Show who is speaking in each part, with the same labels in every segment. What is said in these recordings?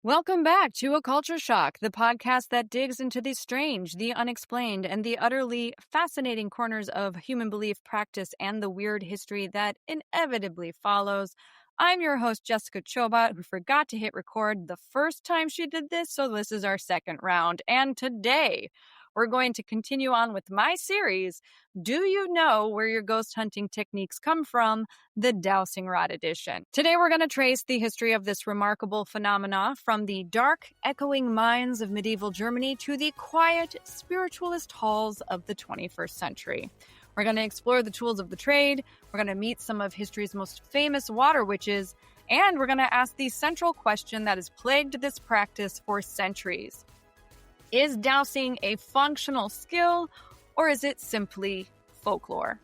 Speaker 1: Welcome back to A Culture Shock, the podcast that digs into the strange, the unexplained, and the utterly fascinating corners of human belief, practice, and the weird history that inevitably follows. I'm your host, Jessica Chobot, who forgot to hit record the first time she did this, so this is our second round. And today, we're going to continue on with my series, Do You Know Where Your Ghost Hunting Techniques Come From? The Dowsing Rod edition. Today we're going to trace the history of this remarkable phenomena from the dark, echoing mines of medieval Germany to the quiet, spiritualist halls of the 21st century. We're going to explore the tools of the trade, we're going to meet some of history's most famous water witches, and we're going to ask the central question that has plagued this practice for centuries. Is dowsing a functional skill, or is it simply folklore?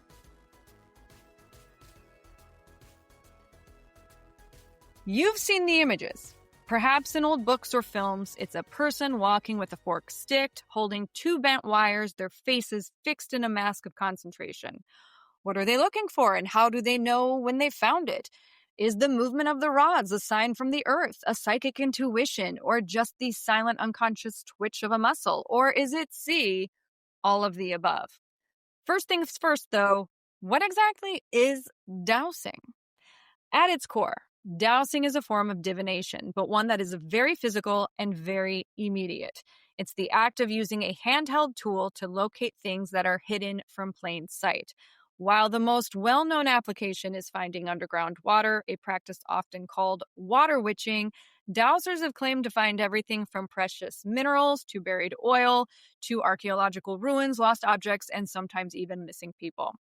Speaker 1: You've seen the images. Perhaps in old books or films, it's a person walking with a forked stick, holding two bent wires, their faces fixed in a mask of concentration. What are they looking for, and how do they know when they found it? Is the movement of the rods a sign from the earth, a psychic intuition, or just the silent unconscious twitch of a muscle? Or is it C, all of the above? First things first, though, what exactly is dowsing? At its core, dowsing is a form of divination, but one that is very physical and very immediate. It's the act of using a handheld tool to locate things that are hidden from plain sight. While the most well-known application is finding underground water, a practice often called water witching, dowsers have claimed to find everything from precious minerals to buried oil to archaeological ruins, lost objects, and sometimes even missing people.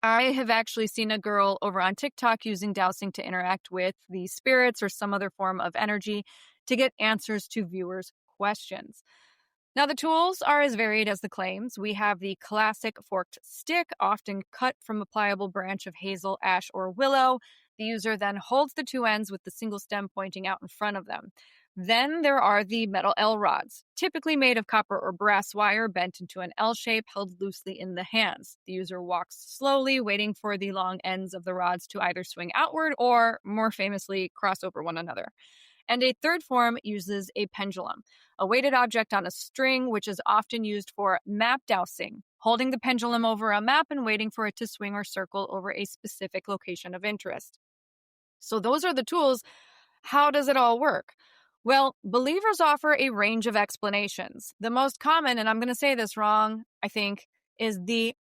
Speaker 1: I have actually seen a girl over on TikTok using dowsing to interact with the spirits or some other form of energy to get answers to viewers' questions. Now, the tools are as varied as the claims. We have the classic forked stick, often cut from a pliable branch of hazel, ash, or willow. The user then holds the two ends with the single stem pointing out in front of them. Then there are the metal L rods, typically made of copper or brass wire bent into an L shape held loosely in the hands. The user walks slowly, waiting for the long ends of the rods to either swing outward or, more famously, cross over one another. And a third form uses a pendulum, a weighted object on a string, which is often used for map dowsing, holding the pendulum over a map and waiting for it to swing or circle over a specific location of interest. So those are the tools. How does it all work? Well, believers offer a range of explanations. The most common, and I'm going to say this wrong, I think, is the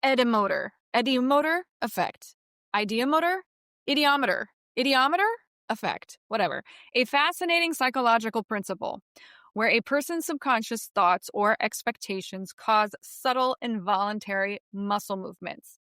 Speaker 1: idiomotor effect. Idiomotor effect, whatever. A fascinating psychological principle where a person's subconscious thoughts or expectations cause subtle involuntary muscle movements.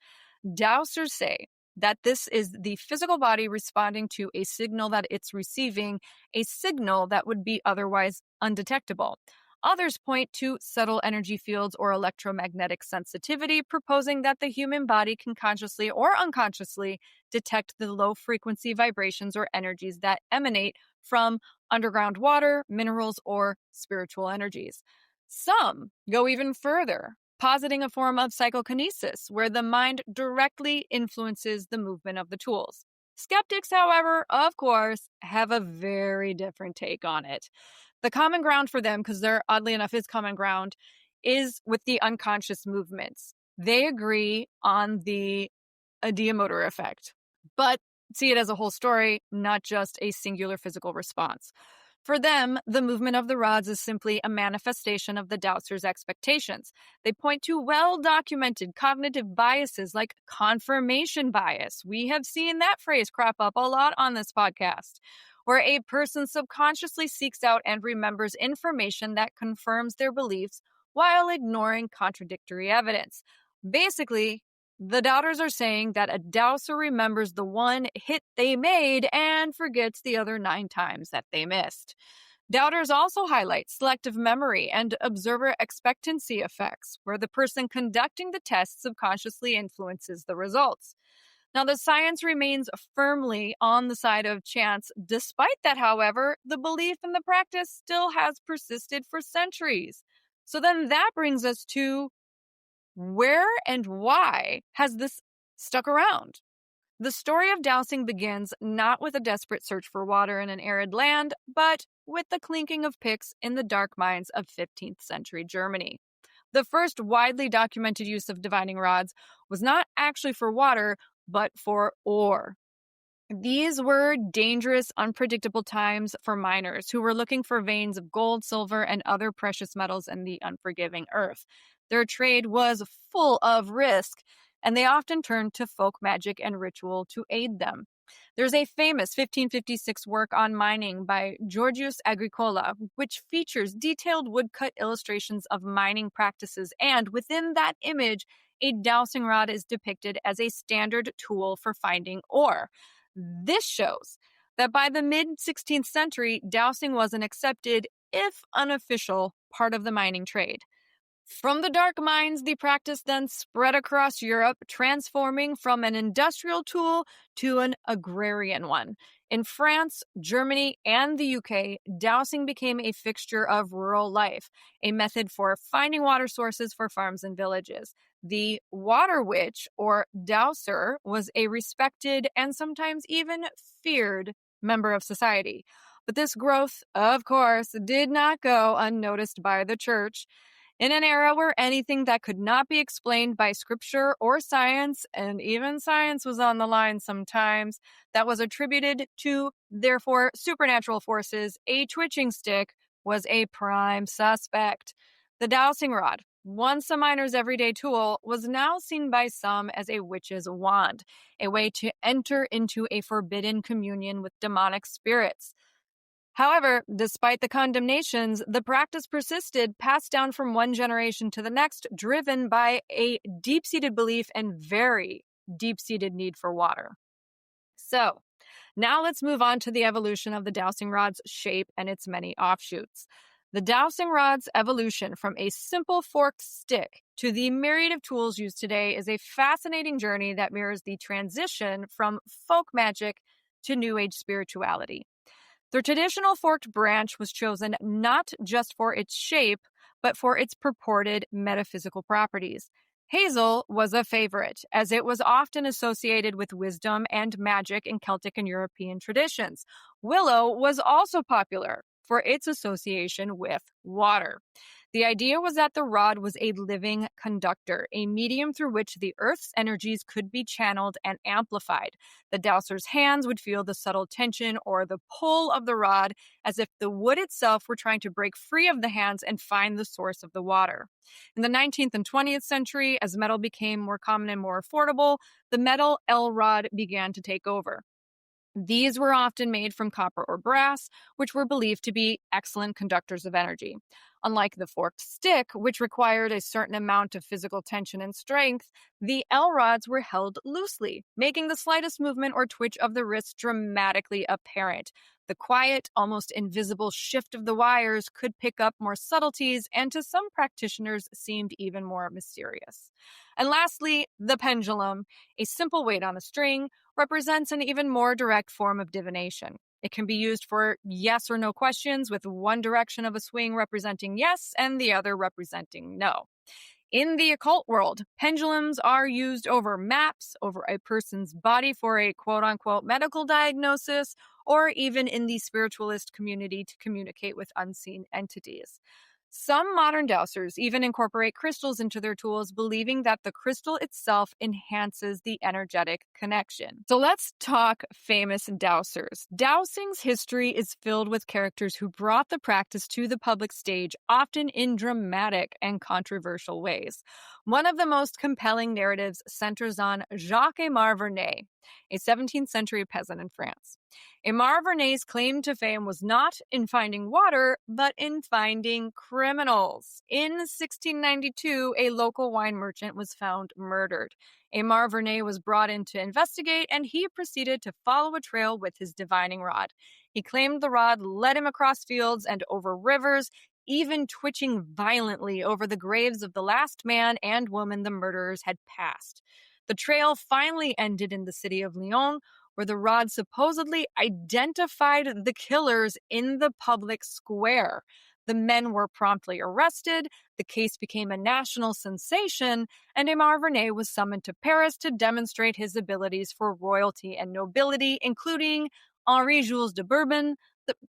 Speaker 1: Dowsers say that this is the physical body responding to a signal that it's receiving, a signal that would be otherwise undetectable. Others point to subtle energy fields or electromagnetic sensitivity, proposing that the human body can consciously or unconsciously detect the low-frequency vibrations or energies that emanate from underground water, minerals, or spiritual energies. Some go even further, positing a form of psychokinesis, where the mind directly influences the movement of the tools. Skeptics, however, of course, have a very different take on it. The common ground for them, because there, oddly enough, is common ground, is with the unconscious movements. They agree on the idiomotor effect, but see it as a whole story, not just a singular physical response. For them, the movement of the rods is simply a manifestation of the dowser's expectations. They point to well-documented cognitive biases like confirmation bias. We have seen that phrase crop up a lot on this podcast, where a person subconsciously seeks out and remembers information that confirms their beliefs while ignoring contradictory evidence. Basically, the doubters are saying that a dowser remembers the one hit they made and forgets the other 9 times that they missed. Doubters also highlight selective memory and observer expectancy effects, where the person conducting the test subconsciously influences the results. Now, the science remains firmly on the side of chance. Despite that, however, the belief in the practice still has persisted for centuries. So then that brings us to where and why has this stuck around? The story of dowsing begins not with a desperate search for water in an arid land, but with the clinking of picks in the dark mines of 15th century Germany. The first widely documented use of divining rods was not actually for water, but for ore. These were dangerous, unpredictable times for miners who were looking for veins of gold, silver, and other precious metals in the unforgiving earth. Their trade was full of risk, and they often turned to folk magic and ritual to aid them. There's a famous 1556 work on mining by Georgius Agricola, which features detailed woodcut illustrations of mining practices, and within that image, a dowsing rod is depicted as a standard tool for finding ore. This shows that by the mid 16th century, dowsing was an accepted, if unofficial, part of the mining trade. From the dark mines, the practice then spread across Europe, transforming from an industrial tool to an agrarian one. In France, Germany, and the UK, dowsing became a fixture of rural life, a method for finding water sources for farms and villages. The water witch, or dowser, was a respected and sometimes even feared member of society. But this growth, of course, did not go unnoticed by the church. In an era where anything that could not be explained by scripture or science, and even science was on the line sometimes, that was attributed to, therefore, supernatural forces, a twitching stick was a prime suspect. The dowsing rod, once a miner's everyday tool, was now seen by some as a witch's wand, a way to enter into a forbidden communion with demonic spirits. However, despite the condemnations, the practice persisted, passed down from one generation to the next, driven by a deep-seated belief and very deep-seated need for water. So, now let's move on to the evolution of the dowsing rod's shape and its many offshoots. The dowsing rod's evolution from a simple forked stick to the myriad of tools used today is a fascinating journey that mirrors the transition from folk magic to New Age spirituality. The traditional forked branch was chosen not just for its shape, but for its purported metaphysical properties. Hazel was a favorite, as it was often associated with wisdom and magic in Celtic and European traditions. Willow was also popular for its association with water. The idea was that the rod was a living conductor, a medium through which the earth's energies could be channeled and amplified. The dowser's hands would feel the subtle tension or the pull of the rod, as if the wood itself were trying to break free of the hands and find the source of the water. In the 19th and 20th century, as metal became more common and more affordable, the metal L rod began to take over. These were often made from copper or brass, which were believed to be excellent conductors of energy. Unlike the forked stick, which required a certain amount of physical tension and strength, the L rods were held loosely, making the slightest movement or twitch of the wrist dramatically apparent. The quiet, almost invisible shift of the wires could pick up more subtleties and to some practitioners seemed even more mysterious. And lastly, the pendulum, a simple weight on a string, represents an even more direct form of divination. It can be used for yes or no questions, with one direction of a swing representing yes and the other representing no. In the occult world, pendulums are used over maps, over a person's body for a quote-unquote medical diagnosis, or even in the spiritualist community to communicate with unseen entities. Some modern dowsers even incorporate crystals into their tools, believing that the crystal itself enhances the energetic connection. So let's talk famous dowsers. Dowsing's history is filled with characters who brought the practice to the public stage, often in dramatic and controversial ways. One of the most compelling narratives centers on Jacques-Aimar Vernet, a 17th century peasant in France. Aimar Vernet's claim to fame was not in finding water, but in finding criminals. In 1692, a local wine merchant was found murdered. Aimar Vernet was brought in to investigate, and he proceeded to follow a trail with his divining rod. He claimed the rod led him across fields and over rivers, even twitching violently over the graves of the last man and woman the murderers had passed. The trail finally ended in the city of Lyon, where the rod supposedly identified the killers in the public square. The men were promptly arrested, the case became a national sensation, and Aimar Vernet was summoned to Paris to demonstrate his abilities for royalty and nobility, including Henri Jules de Bourbon,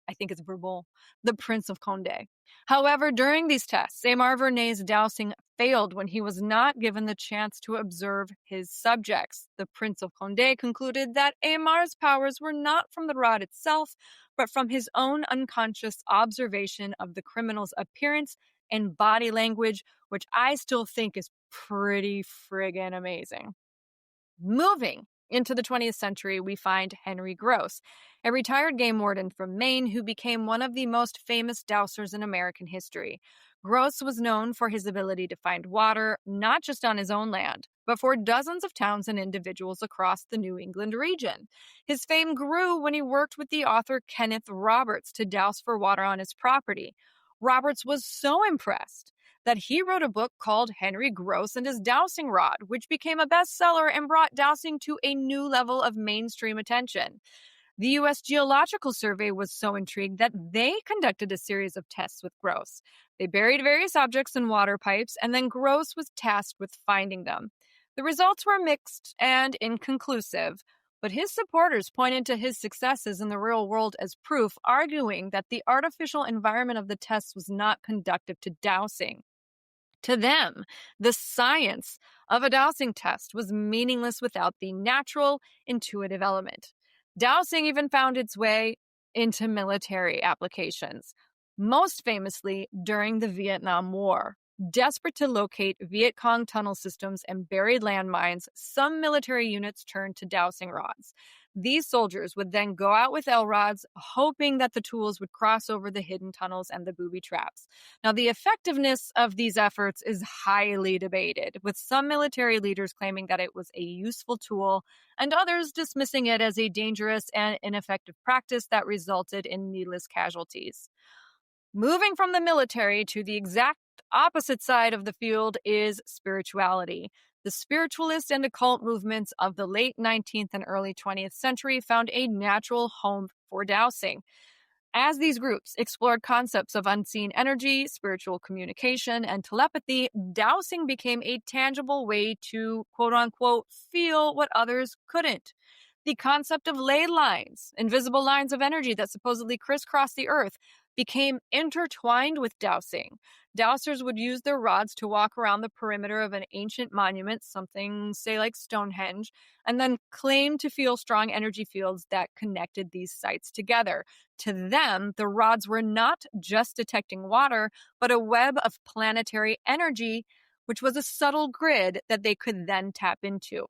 Speaker 1: I think it's Bourbon, the Prince of Condé. However, during these tests, Aimar Vernet's dowsing failed when he was not given the chance to observe his subjects. The Prince of Condé concluded that Aimar's powers were not from the rod itself, but from his own unconscious observation of the criminal's appearance and body language, which I still think is pretty friggin' amazing. Moving into the 20th century, we find Henry Gross, a retired game warden from Maine who became one of the most famous dowsers in American history. Gross was known for his ability to find water, not just on his own land, but for dozens of towns and individuals across the New England region. His fame grew when he worked with the author Kenneth Roberts to douse for water on his property. Roberts was so impressed that he wrote a book called Henry Gross and His Dowsing Rod, which became a bestseller and brought dowsing to a new level of mainstream attention. The U.S. Geological Survey was so intrigued that they conducted a series of tests with Gross. They buried various objects in water pipes, and then Gross was tasked with finding them. The results were mixed and inconclusive, but his supporters pointed to his successes in the real world as proof, arguing that the artificial environment of the tests was not conducive to dowsing. To them, the science of a dowsing test was meaningless without the natural, intuitive element. Dowsing even found its way into military applications, most famously during the Vietnam War. Desperate to locate Viet Cong tunnel systems and buried landmines, some military units turned to dowsing rods. These soldiers would then go out with L-rods, hoping that the tools would cross over the hidden tunnels and the booby traps. Now, the effectiveness of these efforts is highly debated, with some military leaders claiming that it was a useful tool and others dismissing it as a dangerous and ineffective practice that resulted in needless casualties. Moving from the military to the exact opposite side of the field is spirituality. The spiritualist and occult movements of the late 19th and early 20th century found a natural home for dowsing. As these groups explored concepts of unseen energy, spiritual communication, and telepathy, dowsing became a tangible way to, quote-unquote, feel what others couldn't. The concept of ley lines, invisible lines of energy that supposedly crisscross the earth, became intertwined with dowsing. Dowsers would use their rods to walk around the perimeter of an ancient monument, something, say, like Stonehenge, and then claim to feel strong energy fields that connected these sites together. To them, the rods were not just detecting water, but a web of planetary energy, which was a subtle grid that they could then tap into.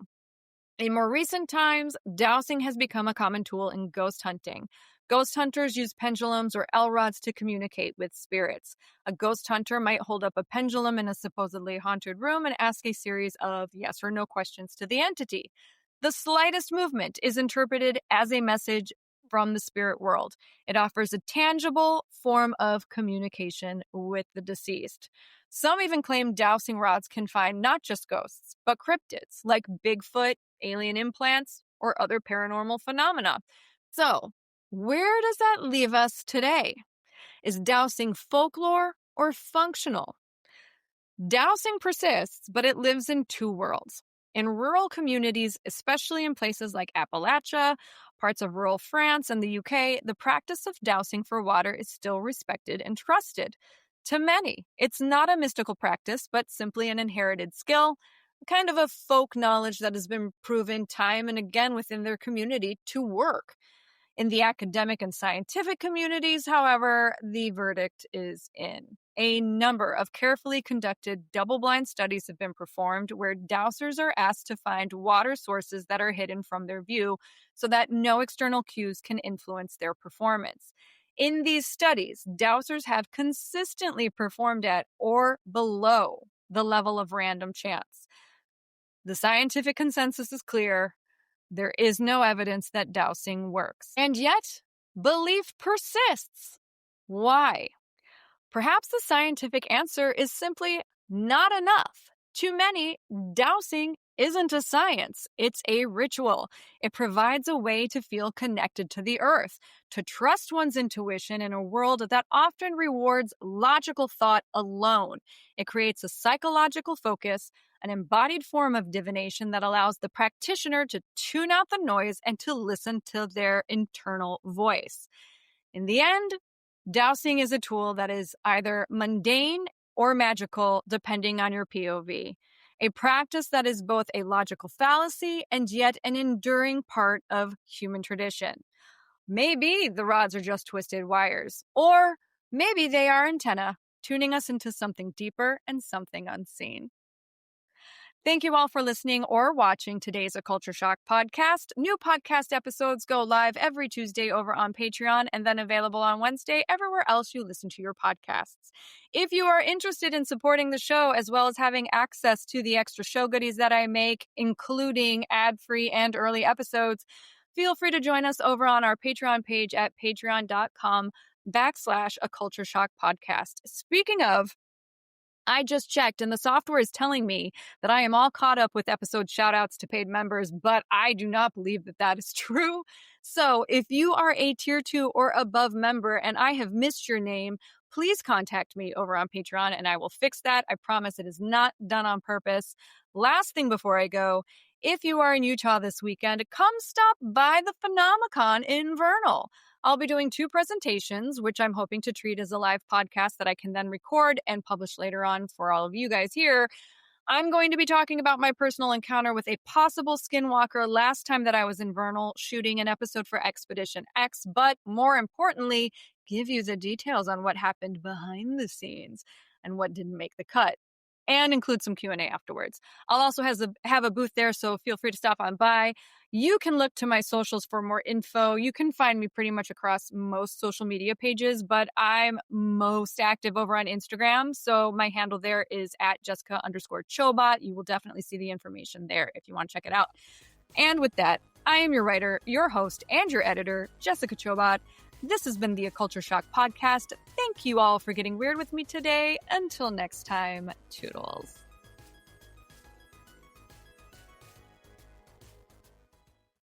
Speaker 1: In more recent times, dowsing has become a common tool in ghost hunting. Ghost hunters use pendulums or L-rods to communicate with spirits. A ghost hunter might hold up a pendulum in a supposedly haunted room and ask a series of yes or no questions to the entity. The slightest movement is interpreted as a message from the spirit world. It offers a tangible form of communication with the deceased. Some even claim dowsing rods can find not just ghosts, but cryptids like Bigfoot, alien implants, or other paranormal phenomena. So, where does that leave us today? Is dowsing folklore or functional? Dowsing persists, but it lives in two worlds. In rural communities, especially in places like Appalachia, parts of rural France, and the UK, the practice of dowsing for water is still respected and trusted. To many, it's not a mystical practice, but simply an inherited skill, kind of a folk knowledge that has been proven time and again within their community to work. In the academic and scientific communities, however, the verdict is in. A number of carefully conducted double-blind studies have been performed where dowsers are asked to find water sources that are hidden from their view so that no external cues can influence their performance. In these studies, dowsers have consistently performed at or below the level of random chance. The scientific consensus is clear. There is no evidence that dowsing works. And yet, belief persists. Why? Perhaps the scientific answer is simply not enough. To many, dowsing isn't a science, it's a ritual. It provides a way to feel connected to the earth, to trust one's intuition in a world that often rewards logical thought alone. It creates a psychological focus, an embodied form of divination that allows the practitioner to tune out the noise and to listen to their internal voice. In the end, dowsing is a tool that is either mundane or magical, depending on your POV. A practice that is both a logical fallacy and yet an enduring part of human tradition. Maybe the rods are just twisted wires, or maybe they are antenna, tuning us into something deeper and something unseen. Thank you all for listening or watching today's A Culture Shock podcast. New podcast episodes go live every Tuesday over on Patreon and then available on Wednesday everywhere else you listen to your podcasts. If you are interested in supporting the show as well as having access to the extra show goodies that I make, including ad-free and early episodes, feel free to join us over on our Patreon page at patreon.com/A Culture Shock podcast. Speaking of, I just checked and the software is telling me that I am all caught up with episode shoutouts to paid members, but I do not believe that that is true. So if you are a tier 2 or above member and I have missed your name, please contact me over on Patreon and I will fix that. I promise it is not done on purpose. Last thing before I go, if you are in Utah this weekend, come stop by the Phenomicon in Vernal. I'll be doing 2 presentations, which I'm hoping to treat as a live podcast that I can then record and publish later on for all of you guys here. I'm going to be talking about my personal encounter with a possible skinwalker last time that I was in Vernal shooting an episode for Expedition X, but more importantly, give you the details on what happened behind the scenes and what didn't make the cut, and include some Q&A afterwards. I'll also have a booth there, so feel free to stop on by. You can look to my socials for more info. You can find me pretty much across most social media pages, but I'm most active over on Instagram, so my handle there is at Jessica_Chobot. You will definitely see the information there if you want to check it out. And with that, I am your writer, your host, and your editor, Jessica Chobot. This has been the A Culture Shock podcast. Thank you all for getting weird with me today. Until next time, toodles.